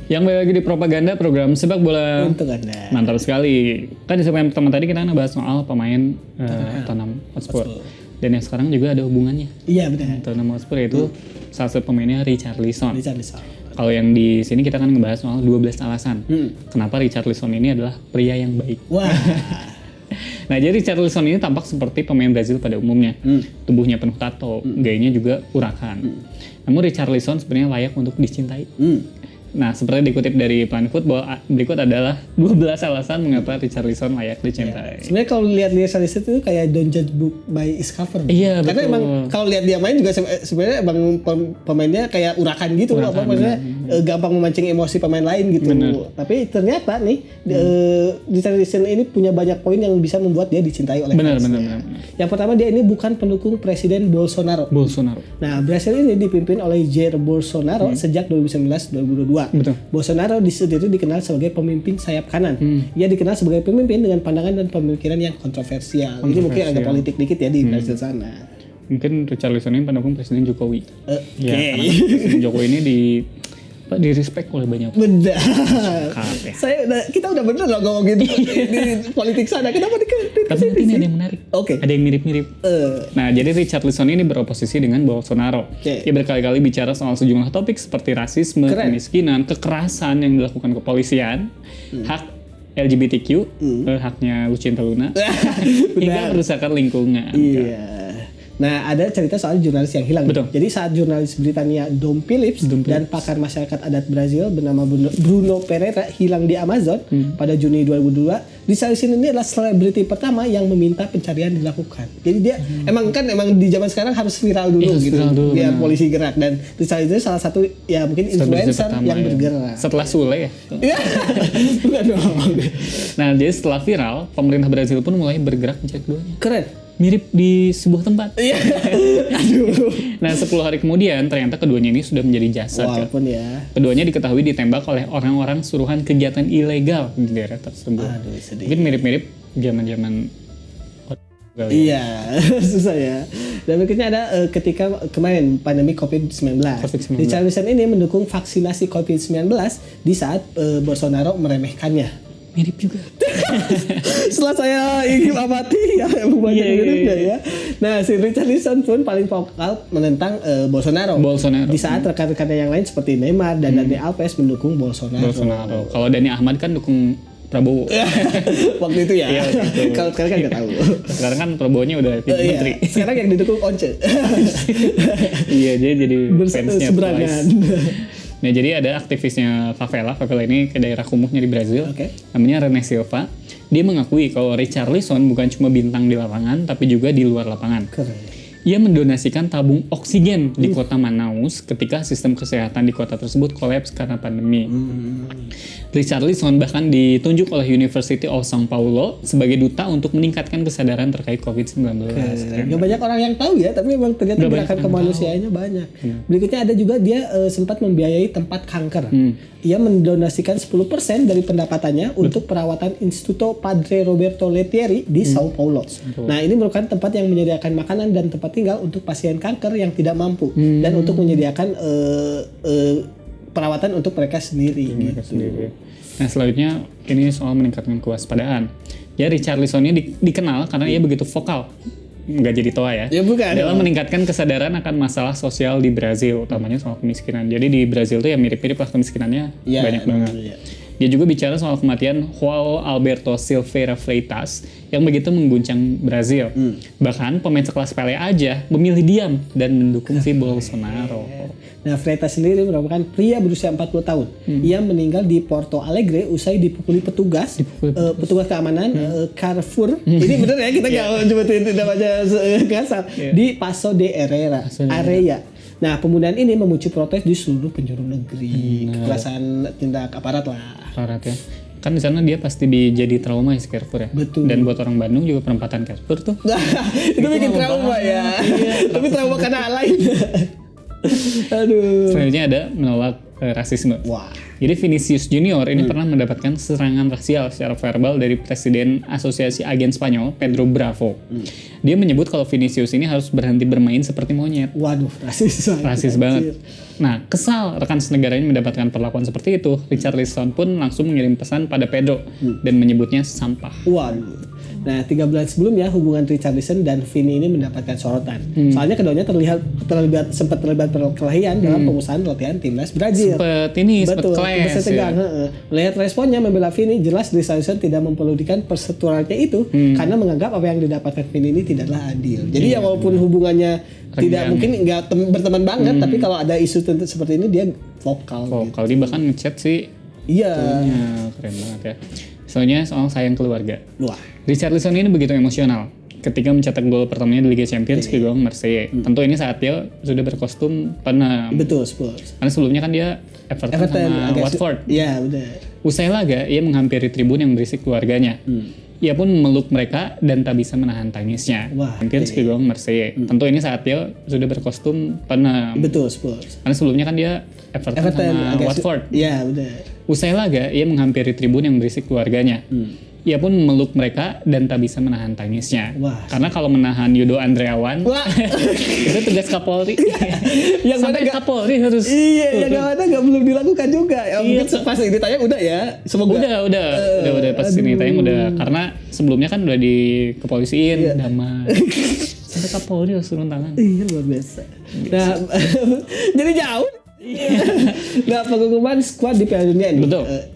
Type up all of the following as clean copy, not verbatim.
Yang balik lagi di propaganda program sepak bola. Untuk Anda. Mantap sekali. Kan di segmen pertama tadi kita ngebahas soal pemain Tottenham Hotspur. Dan yang sekarang juga ada hubungannya. Iya benar. Tottenham Hotspur itu salah satu pemainnya Richarlison. Richarlison. Kalau yang di sini kita akan ngebahas soal 12 alasan kenapa Richarlison ini adalah pria yang baik. Wah. Nah, jadi Richarlison ini tampak seperti pemain Brazil pada umumnya. Tubuhnya penuh tato, gayanya juga urakan. Namun Richarlison sebenarnya layak untuk dicintai. Nah, seperti dikutip dari Planet Football, berikut adalah 12 alasan mengapa Richarlison layak dicintai. Sebenarnya kalau lihat Richarlison itu kayak don't judge book by its cover. Iya, karena betul. emang kalau lihat dia main juga sebenarnya emang pemainnya kayak urakan gitu, apa maksudnya gampang memancing emosi pemain lain gitu. Bener. Tapi ternyata nih Richarlison ini punya banyak poin yang bisa membuat dia dicintai oleh Benar. fansnya. Yang pertama, dia ini bukan pendukung Presiden Bolsonaro. Nah, Brasil ini dipimpin oleh Jair Bolsonaro sejak 2019-2022. Betul. Bolsonaro sendiri dikenal sebagai pemimpin sayap kanan. Ia dikenal sebagai pemimpin dengan pandangan dan pemikiran yang kontroversial. Ini mungkin agak politik dikit ya di Brasil sana. Mungkin Richarlison ini pendukung Presiden Jokowi. Oke. Ya, karena Presiden Jokowi ini di respect oleh banyak Benar. ya. Kita udah bener loh ngomongin di politik sana. Kenapa Tapi ini ada yang menarik. Oke. Ada yang mirip-mirip. Nah, jadi Richarlison ini beroposisi dengan Bolsonaro. Oke. Dia berkali-kali bicara soal sejumlah topik seperti rasisme, kemiskinan, kekerasan yang dilakukan kepolisian, hak LGBTQ, haknya Lucinta Luna, hingga merusakan lingkungan. Iya. Nah, ada cerita soal jurnalis yang hilang. Betul. Jadi saat jurnalis Britania Dom Phillips dan pakar masyarakat adat Brazil bernama Bruno Pereira hilang di Amazon pada Juni 2002, Richarlison ini adalah selebriti pertama yang meminta pencarian dilakukan. Jadi dia emang di zaman sekarang harus viral dulu gitu, biar polisi gerak, dan Richarlison salah satu ya mungkin influencer yang bergerak. Setelah Sule ya. Iya. Bukan dong. Nah, jadi setelah viral, pemerintah Brazil pun mulai bergerak mencari keduanya. Keren. Mirip di sebuah tempat. Iya. Aduh. Nah, 10 hari kemudian ternyata keduanya ini sudah menjadi jasad. Walaupun ya. Keduanya diketahui ditembak oleh orang-orang suruhan kegiatan ilegal di daerah tersebut. Aduh, sedih. Mungkin mirip-mirip zaman-zaman. Iya, susah ya. Dan berikutnya ada ketika kemarin pandemi COVID-19. Richarlison ini mendukung vaksinasi COVID-19 di saat Bolsonaro meremehkannya. Mirip juga. Setelah saya ingin amati ya, banyak miripnya ya. Nah, si Richarlison pun paling vokal menentang Bolsonaro. Di saat rekan-rekannya yang lain seperti Neymar dan Dani Alves mendukung Bolsonaro. Kalau Dani Ahmad kan dukung Prabowo. Waktu itu ya. Kalau sekarang kan nggak tahu. Sekarang kan Prabowo-nya udah menteri. Sekarang yang didukung Once. Iya, jadi fansnya berseberangan. Nah, jadi ada aktivisnya Favela ini ke daerah kumuhnya di Brazil, namanya René Silva. Dia mengakui kalau Richarlison bukan cuma bintang di lapangan, tapi juga di luar lapangan. Keren. Ia mendonasikan tabung oksigen di kota Manaus ketika sistem kesehatan di kota tersebut kolaps karena pandemi. Richarlison bahkan ditunjuk oleh University of São Paulo sebagai duta untuk meningkatkan kesadaran terkait COVID-19. Gak banyak orang yang tahu ya, tapi memang ternyata gerakan kemanusiaannya banyak. Berikutnya ada juga dia sempat membiayai tempat kanker. Ia mendonasikan 10% dari pendapatannya untuk perawatan Instituto Padre Roberto Lettieri di São Paulo. Nah, ini merupakan tempat yang menyediakan makanan dan tempat tinggal untuk pasien kanker yang tidak mampu dan untuk menyediakan perawatan untuk mereka sendiri. Nah, selanjutnya ini soal meningkatkan kewaspadaan. Ya, Richarlison ini dikenal karena ia begitu vokal. Nggak jadi toa ya. Ya bukan. Dalam meningkatkan kesadaran akan masalah sosial di Brazil, utamanya soal kemiskinan. Jadi di Brazil tuh ya mirip-mirip lah kemiskinannya banyak banget. Dia juga bicara soal kematian João Alberto Silveira Freitas yang begitu mengguncang Brazil. Bahkan pemain sekelas Pelé aja memilih diam dan mendukung si Bolsonaro. Nah, Freitas sendiri merupakan pria berusia 40 tahun. Ia meninggal di Porto Alegre usai dipukuli petugas keamanan Carrefour. Ini bener ya, kita nggak nyebutin namanya kasar. Di Paso de Herrera area. Nah, pemudahan ini memicu protes di seluruh penjuru negeri. Kekerasan tindak aparat lah. Aparat ya. Kan di sana dia pasti jadi trauma ya si Carrefour ya. Betul. Dan buat orang Bandung juga perempatan Carrefour tuh. Itu bikin trauma ya. Tapi trauma karena hal lain. Aduh. Selanjutnya ada menolak rasisme. Wah. Jadi Vinicius Junior ini pernah mendapatkan serangan rasial secara verbal dari Presiden Asosiasi Agen Spanyol, Pedro Bravo. Dia menyebut kalau Vinicius ini harus berhenti bermain seperti monyet. Waduh, rasis banget. Nah, kesal rekan senegaranya mendapatkan perlakuan seperti itu, Richarlison pun langsung mengirim pesan pada Pedro dan menyebutnya sampah. Waduh. Nah, 3 bulan sebelumnya hubungan Richarlison dan Vini ini mendapatkan sorotan. Soalnya keduanya sempat terlibat perkelahian dalam pengusahaan latihan timnas Brazil. Sempat clash. Ya. Melihat responnya membela Vini, jelas Richarlison tidak mempedulikan persetujuannya itu karena menganggap apa yang didapatkan Vini ini tidaklah adil. Jadi ya walaupun hubungannya tidak mungkin nggak berteman banget, tapi kalau ada isu seperti ini dia vokal. Dia bahkan ngechat sih. Iya. Keren banget ya. Soalnya soal sayang keluarga. Wah. Richarlison ini begitu emosional ketika mencetak gol pertamanya di Liga Champions ke gawang Marseille. Tentu ini saat dia sudah berkostum penem. Betul, Spurs. Karena sebelumnya kan dia Everton sama Watford. Iya, udah. Usai laga, ia menghampiri tribun yang berisi keluarganya. Ia pun memeluk mereka dan tak bisa menahan tangisnya. Champions ke gawang Marseille. Tentu ini saat dia sudah berkostum penem. Betul, Spurs. Karena sebelumnya kan dia Everton sama Watford. Iya, udah. Usai laga, ia menghampiri tribun yang berisi keluarganya. Ia pun memeluk mereka dan tak bisa menahan tangisnya. Karena kalau menahan Yudo Andreawan, itu tugas Kapolri. Yang sampai Kapolri harus. Iya, yang mana nggak belum dilakukan juga. Mungkin pas ini tayang udah ya. Semoga. Udah pas ini tayang udah. Karena sebelumnya kan udah di kepolisiin, damai. Sampai Kapolri harus turun tangan. Iya, luar biasa. Nah, jadi jauh. Nah, pengumuman skuad di Piala Dunia ini.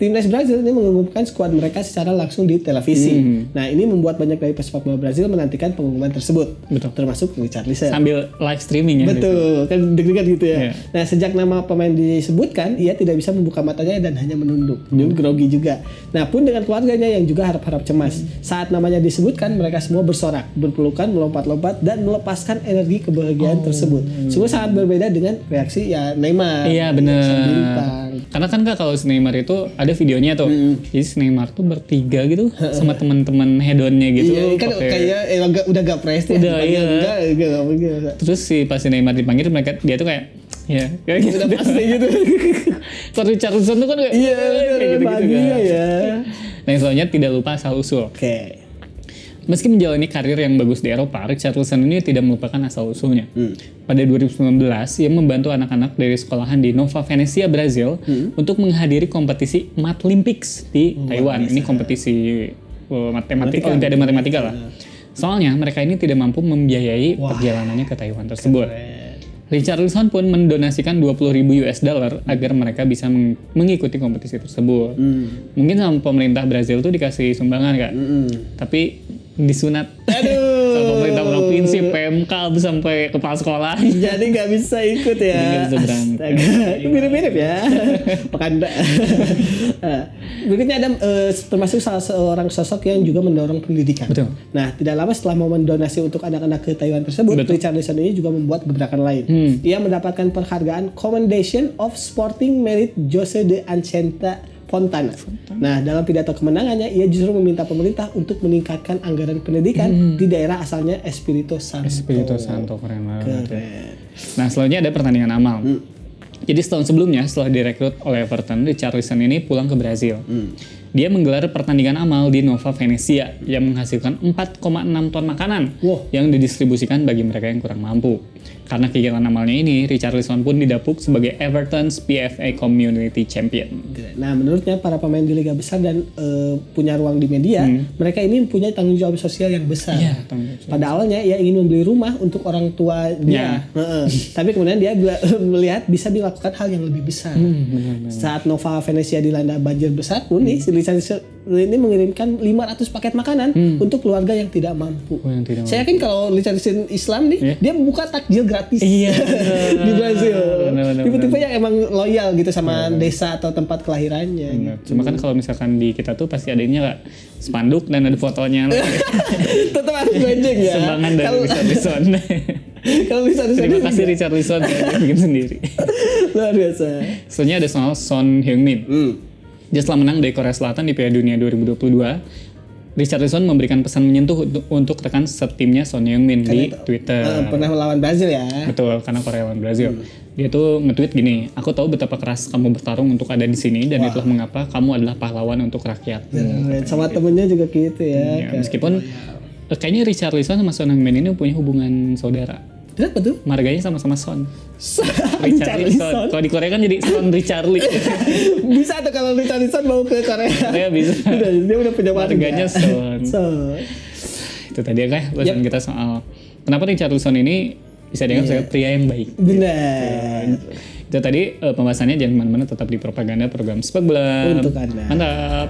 Timnas Brazil ini mengumumkan skuad mereka secara langsung di televisi. Nah, ini membuat banyak dari pesepak bola Brazil menantikan pengumuman tersebut. Termasuk Richarlison. Sambil live streaming ya. Betul, kan deg-degan gitu ya. Nah, sejak nama pemain disebutkan, ia tidak bisa membuka matanya dan hanya menunduk. Grogi juga. Nah, pun dengan keluarganya yang juga harap-harap cemas. Saat namanya disebutkan, mereka semua bersorak, berpelukan, melompat-lompat dan melepaskan energi kebahagiaan tersebut. Semua sangat berbeda dengan reaksi ya Neymar. Iya benar. Karena kan Kak kalau Neymar itu ada videonya tuh. Jadi Neymar tuh bertiga gitu sama teman-teman hedonnya gitu. Iya kan kayak udah gak prestis. Udah iya. Terus pas Neymar dipanggil dia tuh kayak kayak gitu. Udah pasti gitu. Kalau Richarlison tuh kan kayak gitu kan. Ya. Nah soalnya tidak lupa asal usul. Oke. Meski menjalani karir yang bagus di Eropa, Richarlison ini tidak melupakan asal usulnya. Pada 2019, ia membantu anak-anak dari sekolahan di Nova Venezia, Brazil untuk menghadiri kompetisi Matlimpics di Taiwan. Ini kompetisi matematika, olimpiade matematika lah. Soalnya mereka ini tidak mampu membiayai perjalanannya ke Taiwan tersebut. Richarlison pun mendonasikan $20,000 agar mereka bisa mengikuti kompetisi tersebut. Mungkin sama pemerintah Brazil tuh dikasih sumbangan Kak. Tapi disunat sama pemerintah provinsi, PMK sampai kepala sekolah. Jadi nggak bisa ikut ya. Nggak bisa berangkat. Mirip-mirip ya. Makanya. Berikutnya ada termasuk salah seorang sosok yang juga mendorong pendidikan. Betul. Nah, tidak lama setelah momen donasi untuk anak-anak ke Taiwan tersebut, Richarlison ini juga membuat gebrakan lain. Ia mendapatkan penghargaan Commendation of Sporting Merit Jose de Ancenta Fontana. Nah, dalam pidato kemenangannya, ia justru meminta pemerintah untuk meningkatkan anggaran pendidikan di daerah asalnya Espírito Santo. Keren banget. Nah, selanjutnya ada pertandingan amal. Jadi setahun sebelumnya, setelah direkrut oleh Everton, Richarlison ini pulang ke Brazil. Dia menggelar pertandingan amal di Nova Venezia yang menghasilkan 4,6 ton makanan yang didistribusikan bagi mereka yang kurang mampu. Karena kegiatan amalnya ini, Richarlison pun didapuk sebagai Everton's PFA Community Champion. Nah, menurutnya para pemain di liga besar dan punya ruang di media, mereka ini punya tanggung jawab sosial yang besar. Pada awalnya ia ingin membeli rumah untuk orang tuanya, tapi kemudian dia melihat bisa dilakukan hal yang lebih besar. Saat Nova Venezia dilanda banjir besar pun nih, Richarlison ini mengirimkan 500 paket makanan untuk keluarga yang tidak mampu. Saya yakin kalau Richarlison Islam nih, dia buka takjil gratis di Brazil. Tipe-tipe yang emang loyal gitu sama desa atau tempat kelahirannya. Cuma kan kalau misalkan di kita tuh pasti adanya Kak spanduk dan ada fotonya. Tetap harus branding ya. Sumbangan dari Richarlison. Kalau Richarlison, terima kasih Richarlison yang bikin sendiri. Luar biasa. Selanjutnya ada soal Son Heung-min. Dia setelah menang dari Korea Selatan di Piala Dunia 2022, Richarlison memberikan pesan menyentuh untuk rekan setimnya Son Heung-min di Twitter. Pernah melawan Brazil ya. Betul, karena Korea lawan Brazil. Dia tuh nge-tweet gini, aku tahu betapa keras kamu bertarung untuk ada di sini dan itulah mengapa kamu adalah pahlawan untuk rakyat. Sama temennya juga gitu ya. Meskipun kayaknya Richarlison sama Son Heung-min ini punya hubungan saudara. Kenapa tuh? Marganya sama-sama Son. Richarlison. Kalau di Korea kan jadi Son Richarli. Bisa tuh kalau Richarlison mau ke Korea. Ya bisa. Dia udah punya marganya Son. Itu tadi ya kayak bahasan kita soal kenapa Richarlison ini bisa dianggap sebagai pria yang baik. Benar. Itu tadi pembahasannya, jangan kemana-mana, tetap di Propaganda, program Sepak Bola. Untuk Anda. Mantap.